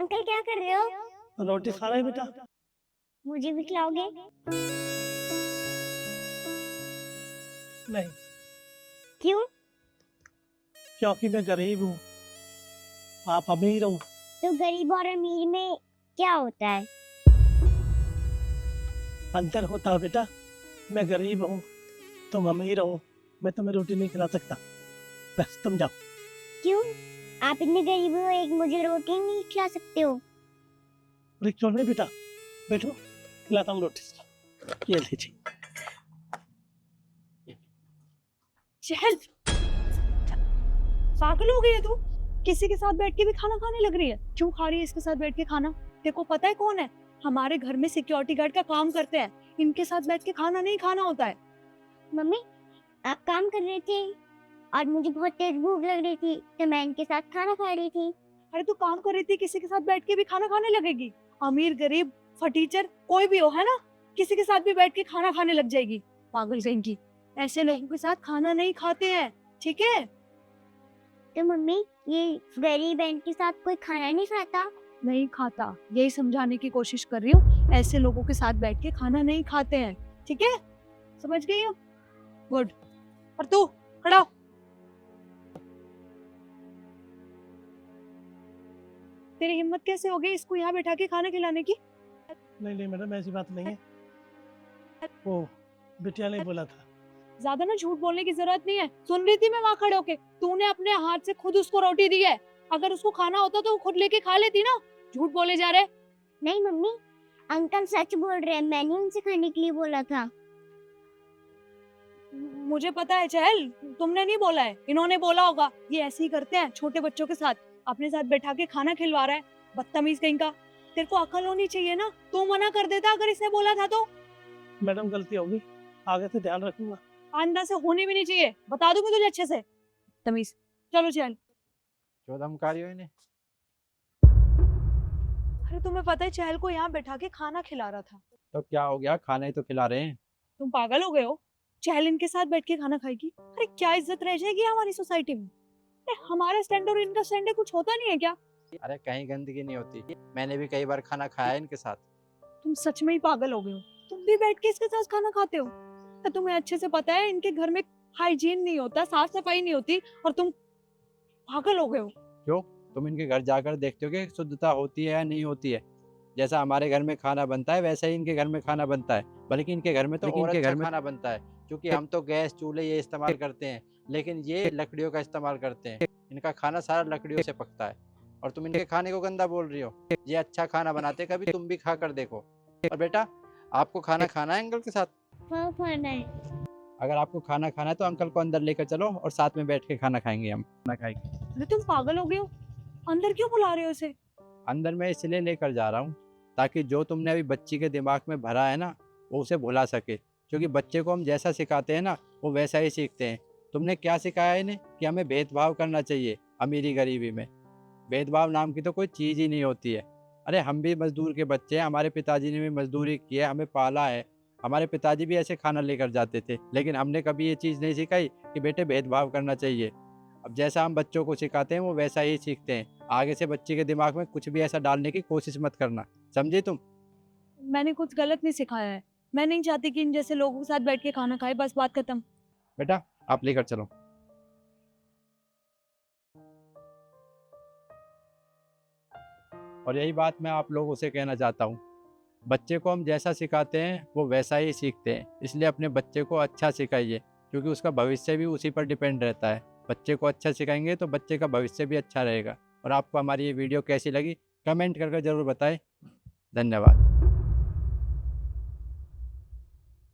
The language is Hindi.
अंकल क्या कर रहे हो? रोटी खा रहे बेटा। मुझे भी खिलाओगे? नहीं, क्यों? क्योंकि मैं गरीब हूँ, आप अमीर हो। तो गरीब और अमीर में क्या होता है? अंतर होता है बेटा। मैं गरीब हूँ, तुम अमीर हो। मैं तुम्हें रोटी नहीं खिला सकता, बस तुम जाओ। क्यों? आप इतने गरीब हो, एक मुझे रोटी नहीं खिला सकते हो? अरे क्यों नहीं बेटा, बैठो, खिलाता हूँ रोटी। ये लीजिए। चहल, पागल हो गई है तू? किसी के साथ बैठ के भी खाना खाने लग रही है। क्यों खा रही है इसके साथ बैठ के खाना? तेरे को पता है कौन है? हमारे घर में सिक्योरिटी गार्ड का काम करते हैं। इनके साथ बैठ के खाना नहीं खाना होता है। मम्मी, आप काम कर रहे थे और मुझे बहुत तेज भूख लग रही थी तो मैं इनके साथ खाना खा रही थी। अरे तू काम कर रही थी, किसी के साथ बैठ के भी खाना खाने लगेगी? अमीर गरीब फटीचर कोई भी हो, है ना, किसी के साथ भी बैठ के खाना खाने लग जाएगी। पागल कहीं की। ऐसे लोगों के साथ खाना नहीं खाते हैं, ठीक है? तो मम्मी, ये गरीब है, इनके साथ कोई खाना नहीं खाता? नहीं खाता, यही समझाने की कोशिश कर रही हूँ। ऐसे लोगों के साथ बैठ के खाना नहीं खाते हैं, ठीक है? समझ गई हो? गुड। और तू खड़ा हो। तेरी हिम्मत कैसे हो गई इसको यहाँ बैठा के खाना खिलाने की? नहीं नहीं मैडम, ऐसी बात नहीं है, वो बिटिया ने बोला था। ज्यादा ना झूठ बोलने की जरूरत नहीं है। सुन रही थी मैं वहाँ खड़े होके। तूने अपने हाथ से खुद उसको रोटी दी है। अगर उसको खाना होता तो वो खुद लेके खा लेती ना। झूठ बोले जा रहे। नहीं मम्मी, अंकल सच बोल रहे हैं, मैंने उनसे खाने के लिए बोला था। मुझे पता है चहल, तुमने नहीं बोला है, इन्होंने बोला होगा। ये ऐसे ही करते हैं छोटे बच्चों के साथ। अपने साथ बैठा के खाना खिलवा रहा है, बदतमीज कहीं का। तेरे को अकल होनी चाहिए ना, तू मना कर देता अगर इसने बोला था तो। मैडम गलती होगी, आगे से ध्यान रखूंगा। आइंदा से होनी भी नहीं चाहिए, बता दूंगी तुझे अच्छे से। तमीज। चलो चल। क्यों धमका हो इन्हें? अरे तुम्हें पता है चहल को यहाँ बैठा के खाना खिला रहा था। तो क्या हो गया, खाना ही तो खिला रहे हैं। तुम पागल हो गए हो? चहल इनके साथ बैठ के खाना खाएगी? अरे क्या इज्जत रह जाएगी हमारी सोसाइटी में? अरे हमारा स्टैंड और इनका स्टैंड कुछ होता नहीं है क्या? अरे कहीं गंदगी नहीं होती, मैंने भी कई बार खाना खाया है इनके साथ। तुम सच में ही पागल हो गए हो। तुम भी बैठ के इसके साथ खाना खाते हो? तो तुम्हें अच्छे से पता है इनके घर में हाइजीन नहीं होता, साफ सफाई नहीं होती, और तुम पागल हो गए हो। क्यों? तुम इनके घर जाकर देखते हो कि शुद्धता होती है या नहीं होती है? जैसा हमारे घर में खाना बनता है वैसा ही इनके घर में खाना बनता है, बल्कि इनके घर में तो और अच्छा खाना बनता है। क्योंकि हम तो गैस चूल्हे ये इस्तेमाल करते हैं, लेकिन ये लकड़ियों का इस्तेमाल करते हैं। इनका खाना सारा लकड़ियों से पकता है, और तुम इनके खाने को गंदा बोल रही हो। ये अच्छा खाना बनाते, कभी तुम भी खा कर देखो। और बेटा, आपको खाना खाना है अंकल के साथ? हाँ खाना है। अगर आपको खाना खाना है तो अंकल को अंदर लेकर चलो और साथ में बैठ के खाना खाएंगे, हम खाना खाएंगे। अरे तुम पागल हो गए हो? अंदर क्यों बुला रहे हो इसे? अंदर मैं इसलिए लेकर जा रहा हूँ ताकि जो तुमने अभी बच्ची के दिमाग में भरा है ना, वो उसे भुला सके। क्योंकि बच्चे को हम जैसा सिखाते हैं ना, वो वैसा ही सीखते हैं। तुमने क्या सिखाया है इन्हें कि हमें भेदभाव करना चाहिए अमीरी गरीबी में? भेदभाव नाम की तो कोई चीज़ ही नहीं होती है। अरे हम भी मजदूर के बच्चे हैं, हमारे पिताजी ने भी मजदूरी की है, हमें पाला है। हमारे पिताजी भी ऐसे खाना लेकर जाते थे, लेकिन हमने कभी ये चीज़ नहीं सिखाई कि बेटे भेदभाव करना चाहिए। अब जैसा हम बच्चों को सिखाते हैं वो वैसा ही सीखते हैं। आगे से बच्चे के दिमाग में कुछ भी ऐसा डालने की कोशिश मत करना, समझी तुम? मैंने कुछ गलत नहीं सिखाया है। मैं नहीं चाहती कि इन जैसे लोगों के साथ बैठ के खाना खाए, बस बात खत्म। बेटा आप लेकर चलो। और यही बात मैं आप लोगों से कहना चाहता हूँ, बच्चे को हम जैसा सिखाते हैं वो वैसा ही सीखते हैं। इसलिए अपने बच्चे को अच्छा सिखाइए, क्योंकि उसका भविष्य भी उसी पर डिपेंड रहता है। बच्चे को अच्छा सिखाएंगे तो बच्चे का भविष्य भी अच्छा रहेगा। और आपको हमारी ये वीडियो कैसी लगी कमेंट करके ज़रूर बताएं। धन्यवाद।